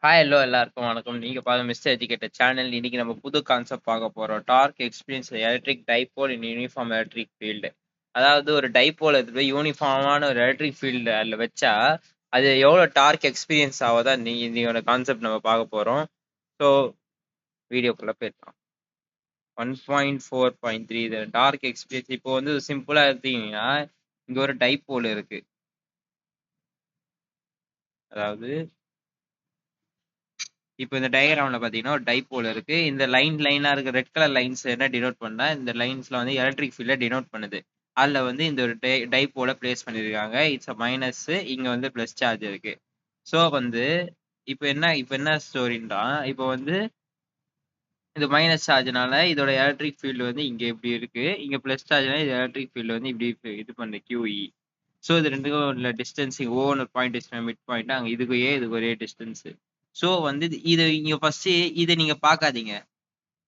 Hi hello எல்லாருக்கும் வணக்கம். நீங்க பார்த்த மிஸ்டர் எஜுகேட்டர் சேனல். இன்னைக்கு நம்ம புது கான்செப்ட் பார்க்க போறோம். டார்க் எக்ஸ்பீரியன்ஸ் எலக்ட்ரிக் டைபோல் இன் யூனிஃபார்ம் எலக்ட்ரிக் ஃபீல்டு. அதாவது ஒரு டைபோல் எடுத்து போய் யூனிஃபார்மான ஒரு எலக்ட்ரிக் ஃபீல்டு அதில் வச்சா அது எவ்வளோ டார்க் எக்ஸ்பீரியன்ஸ் ஆகுதா இன்னையோட கான்செப்ட் நம்ம பார்க்க போறோம். ஸோ வீடியோக்குள்ள போயிருக்கலாம். 1.4.3 இது டார்க் எக்ஸ்பீரியன்ஸ். இப்போ வந்து சிம்பிளா எடுத்தீங்கன்னா இங்க ஒரு டைபோல் இருக்கு. அதாவது இப்போ இந்த டயக்ராம்ல பாத்தீங்கன்னா ஒரு டைபோல் இருக்கு. இந்த லைனா இருக்க ரெட் கலர் லைன்ஸ் என்ன டினோட் பண்ணா இந்த லைன்ஸ்ல வந்து எலக்ட்ரிக் ஃபீல்ட டினோட் பண்ணுது. அதுல வந்து இந்த ஒரு டைபோல பிளேஸ் பண்ணிருக்காங்க. இட்ஸ் அ மைனஸ், இங்க வந்து பிளஸ் சார்ஜ் இருக்கு. சோ வந்து இப்போ என்ன ஸ்டோரின்றா, இப்போ வந்து இந்த மைனஸ் சார்ஜ்னால இதோட எலக்ட்ரிக் ஃபீல்டு வந்து இங்க இப்படி இருக்கு, இங்க பிளஸ் சார்ஜ்னால இது எலக்ட்ரிக் ஃபீல்டு வந்து இப்படி இது பண்ணு QE. ஸோ இது ரெண்டுக்கும் உள்ள டிஸ்டன்ஸ் ஓன்னு ஒரு பாயிண்ட் வச்சுக்கோங்க, மிட் பாயிண்ட். அங்கே இதுக்கு ஒரே டிஸ்டன்ஸ். ஸோ வந்து இது இங்க ஃபர்ஸ்ட் இதை நீங்க பார்க்காதீங்க.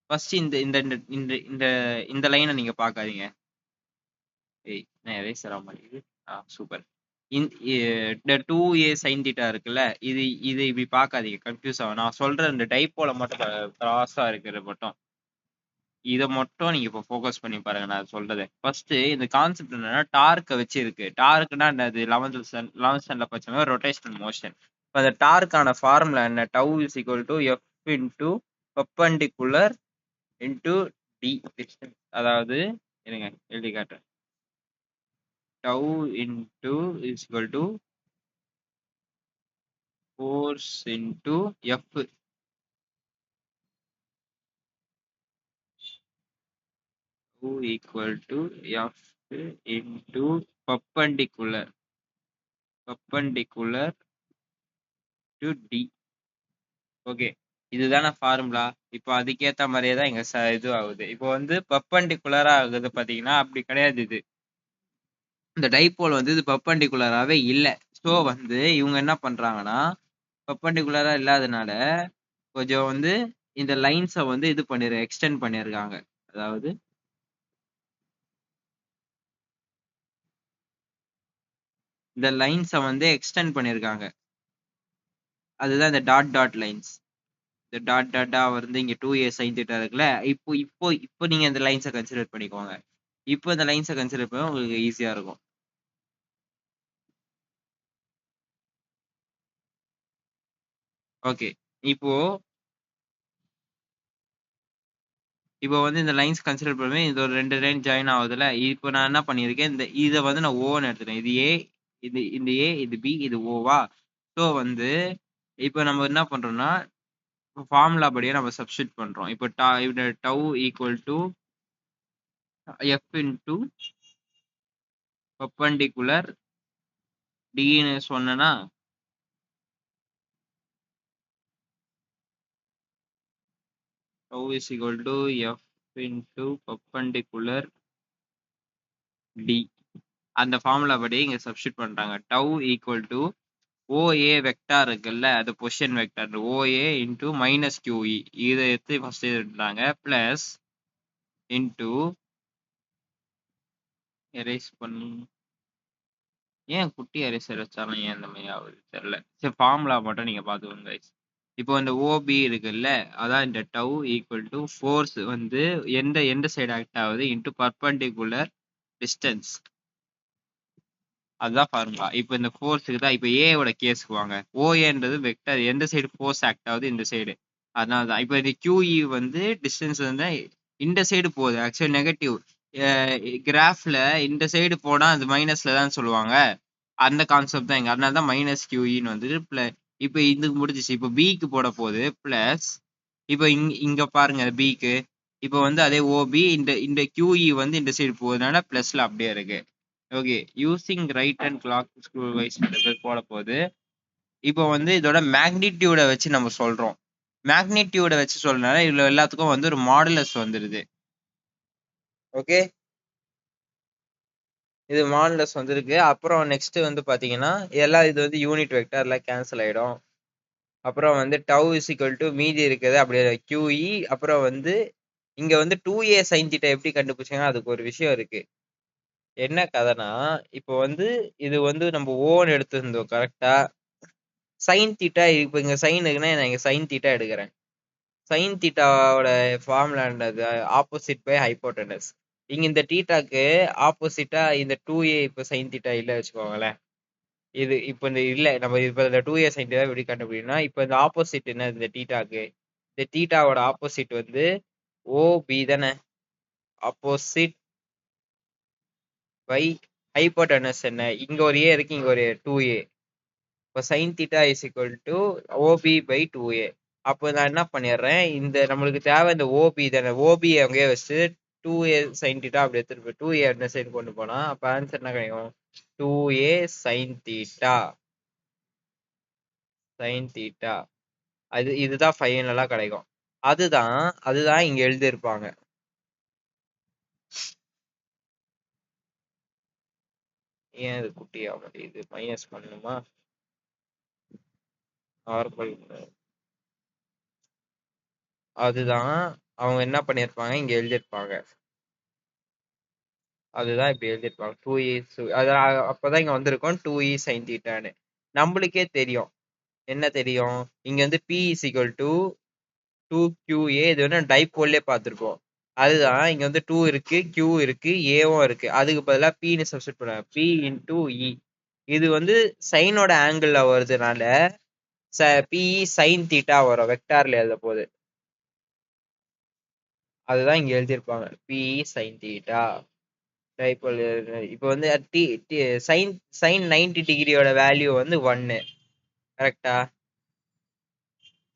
ஃபர்ஸ்ட் இந்த இந்த இந்த இந்த இந்த இந்த லைனை நீங்க பார்க்காதீங்க. ஏய் நான் எரேசர் மாதிரி. சூப்பர். இந்த 2a sin தீட்டா இருக்குல்ல, இது இது இப்படி பார்க்காதீங்க, கன்ஃபியூஸ் ஆகும். நான் சொல்ற இந்த டைப்போல மட்டும் கிராஸா இருக்கிறது மட்டும், இதை மட்டும் நீங்க இப்போ ஃபோக்கஸ் பண்ணி பாருங்க. நான் சொல்றது ஃபர்ஸ்ட் இந்த கான்செப்ட் என்னன்னா டார்க்கை வச்சு இருக்கு. டார்க்னா என்னது? 11th ஸ்டாண்டர்ட்ல படிச்சோம்னா ரொட்டேஷனல் மோஷன். இப்போ அந்த டார்க்கான ஃபார்முலா என்ன? Tau is equal to F into perpendicular into D distance. அதாவது இருங்க எழுதி காட்டுறேன். Tau into is equal to force into F. Tau equal to F into perpendicular to D. Okay, இதுதானே ஃபார்முலா. இப்போ அதுக்கேற்ற மாதிரியே தான் இங்க இது ஆகுது. இப்போ வந்து பர்பண்டிகுலரா ஆகுது பாத்தீங்கன்னா, அப்படி கிடையாது. இது இந்த டைபோல் வந்து இது பர்பண்டிகுலராகவே இல்லை. ஸோ வந்து இவங்க என்ன பண்றாங்கன்னா, பர்பண்டிகுலரா இல்லாதனால கொஞ்சம் வந்து இந்த லைன்ஸை வந்து இது எக்ஸ்டெண்ட் பண்ணிருக்காங்க. அதாவது இந்த லைன்ஸை வந்து எக்ஸ்டெண்ட் பண்ணிருக்காங்க. அதுதான் இந்த டாட் டாட் லைன்ஸ். இந்த டாட் டாட்டா வந்து இங்க 2a sin θ இருக்குல்ல. இப்போ இப்போ இப்போ நீங்க இந்த லைன்ஸை கன்சிடர் பண்ணிக்கோங்க. இப்போ இந்த லைன்ஸை கன்சிடர் பண்ண உங்களுக்கு ஈஸியா இருக்கும். ஓகே, இப்போ இப்போ வந்து இந்த லைன்ஸ் கன்சிடர் பண்ணுவேன். இது ஒரு 2 லைன் ஜாயின் ஆகுதுல. இப்போ நான் என்ன பண்ணியிருக்கேன், இந்த இதை வந்து நான் ஓன்னு எடுத்துட்டேன். இது ஏ, இந்த ஏ, இது பி, இது ஓவா. ஸோ வந்து இப்போ நம்ம என்ன பண்றோம்னா, ஃபார்முலா படியே நம்ம சப்ஸ்டிட் பண்றோம். இப்போ tau equal to F into perpendicular டின்னு சொன்னேன்னா, tau is equal to F into perpendicular D. அந்த ஃபார்முலா படி இங்க சப்ஸ்டிட் பண்றாங்க. Tau equal to OA vector இருக்குல்ல, அது position vector. OA into minus QE இதை எடுத்து ஃபர்ஸ்ட் எடுத்தாங்க. பிளஸ் இன்டூ எரேஸ் பண்ணி, ஏன் குட்டி எரேசர் வச்சாலும் ஏன் இந்த மாதிரி ஆகுது தெரியல. சரி, ஃபார்முலா மட்டும் நீங்க பார்த்துக்கோங்க guys. இப்போ இந்த OB இருக்குல்ல, அதான் இந்த டவு ஈக்குவல் டு ஃபோர்ஸ் வந்து எந்த எந்த சைடு ஆக்ட் ஆகுது இன்டூ பர்பண்டிகுலர் டிஸ்டன்ஸ். அதுதான் ஃபார்முலா. இப்போ இந்த ஃபோர்ஸுக்கு தான். இப்போ ஏவோட கேஸுக்கு வாங்க. ஓஏன்றது வெக்டர், எந்த சைடு ஃபோர்ஸ் ஆக்ட் ஆகுது, இந்த சைடு. அதனால தான் இப்போ இது QE வந்து டிஸ்டன்ஸ் வந்து இந்த சைடு போகுது. ஆக்சுவலி நெகட்டிவ் கிராஃப்ல இந்த சைடு போனா அது மைனஸ்ல தான் சொல்லுவாங்க. அந்த கான்செப்ட் தான் இங்க. அதனால தான் மைனஸ் QEன்னு வந்து இப்போ இதுக்கு முடிஞ்சிச்சு. இப்போ பிக்கு போட போகுது பிளஸ். இப்போ இங்க பாருங்க பிக்கு. இப்போ வந்து அதே OB இந்த இந்த QE வந்து இந்த சைடு போகுதுனால பிளஸ்ல அப்படியே இருக்கு. Okay, using right and clock screw wise போட போகுது. இப்போ வந்து இதோட மேக்னிடியூட வச்சு நம்ம சொல்றோம். மேக்னிடியூட வச்சு சொல்றதுனால இதுல எல்லாத்துக்கும் வந்து ஒரு மாடுலஸ் வந்துருது. ஓகே, இது மாடுலஸ் வந்திருக்கு. அப்புறம் நெக்ஸ்ட் வந்து பாத்தீங்கன்னா எல்லாம் இது வந்து யூனிட் வெக்டர்ல கேன்சல் ஆயிடும். அப்புறம் வந்து டவு இஸ் ஈக்குவல் டு மீதி இருக்குது அப்படியே QE. அப்புறம் வந்து இங்க வந்து 2a sin θ எப்படி கண்டுபிடிச்சாங்க, அதுக்கு ஒரு விஷயம் இருக்கு. என்ன கதைனா, இப்போ வந்து இது வந்து நம்ம ஓன்னு எடுத்திருந்தோம் கரெக்டா. சைன் தீட்டா இப்போ இங்க சைன் இருக்குன்னா நான் இங்க சைன் தீட்டா எடுக்கிறேன். சைன் தீட்டாவோட ஃபார்முலான்றது ஆப்போசிட் பை ஹைப்போட்டனஸ். இங்க இந்த தீட்டாக்கு ஆப்போசிட்டா இந்த 2a இப்போ சைன் தீட்டா இல்ல வச்சுக்கோங்களேன். இது இப்போ இந்த இல்ல நம்ம இப்போ இந்த 2a சைன் தீட்டா எப்படி கண்டுபிடிக்கணும்னா இப்போ இந்த ஆப்போசிட் என்ன இந்த தீட்டாக்கு, இந்த தீட்டாவோட ஆப்போசிட் வந்து OB தானே. ஆப்போசிட் பை ஹைப்போட்டனஸ் என்ன, இங்க ஒரு a இருக்கு, இங்க ஒரு 2a. இப்போ sine theta is equal to OB by 2a. அப்போ நான் என்ன பண்ணிடுறேன், இந்த நம்மளுக்கு தேவை இந்த OB தானே, OB அங்கேயே வச்சு 2a சைன் தீட்டா அப்படி எடுத்துட்டு போய் 2a என்ன சைன் கொண்டு போனா அப்போ ஆன்சர் என்ன கிடைக்கும், 2a sine theta. Sine theta இதுதான் ஃபைனலா கிடைக்கும். அதுதான் அதுதான் இங்க எழுதியிருப்பாங்க. ஏன் இது குட்டியா இது மைனஸ் பண்ணணுமா, நார்மல். அதுதான் அவங்க என்ன பண்ணியிருப்பாங்க இங்க எழுதியிருப்பாங்க. அதுதான் இப்படி எழுதியிருப்பாங்க 2e. அதான் அப்பதான் இங்க வந்திருக்கும் 2e சைன் தீட்டான்னு. நம்மளுக்கே தெரியும் என்ன தெரியும், இங்க வந்து p is equal to 2qa. இது வந்து டைபோல்லே பார்த்துருக்கோம். அதுதான் இங்க வந்து 2 இருக்கு, q இருக்கு, aவும் இருக்கு. அதுக்கு பதிலா pன்னு சப்ஸ்டிட் பண்ணுவாங்க, p into e. இது வந்து சைனோட ஆங்கிள் வருதுனால pe சைன் தீட்டா வரும் வெக்டார்ல எழுத போது. அதுதான் இங்க எழுதியிருப்பாங்க pe சைன் தீட்டா. டைபோல் இப்போ வந்து சைன் சைன் 90 டிகிரியோட வேல்யூ வந்து 1 கரெக்டா,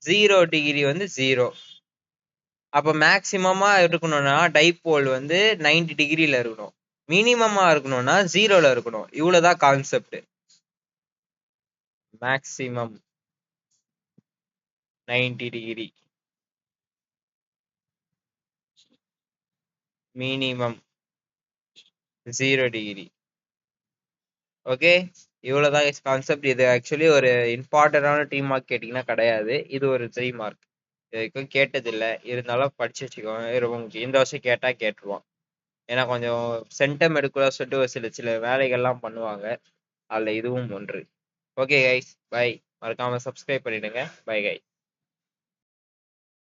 0 டிகிரி வந்து 0. அப்ப மேக்சிமமா இருக்கணும்னா டைபோல் வந்து 90 டிகிரில இருக்கணும், மினிமமா இருக்கணும்னா 0ல இருக்கணும். இவ்வளவுதான் concept. Maximum 90 degree, minimum 0 degree. Okay, இவ்வளவுதான் கான்செப்ட். இது ஆக்சுவலி ஒரு இம்பார்ட்டன்டான டீம் மார்க் கேட்டீங்கன்னா கிடையாது, இது ஒரு 3 மார்க். இதுக்கும் கேட்டதில்ல, இருந்தாலும் படிச்சு வச்சுக்கோங்க. இந்த வருஷம் கேட்டா கேட்டுருவான். ஏன்னா கொஞ்சம் சென்டம் எடுக்கூட சொல்லிட்டு ஒரு சில சில வேலைகள்லாம் பண்ணுவாங்க, அதுல இதுவும் ஒன்று. Okay guys, bye. மறக்காம சப்ஸ்கிரைப் பண்ணிடுங்க. Bye guys.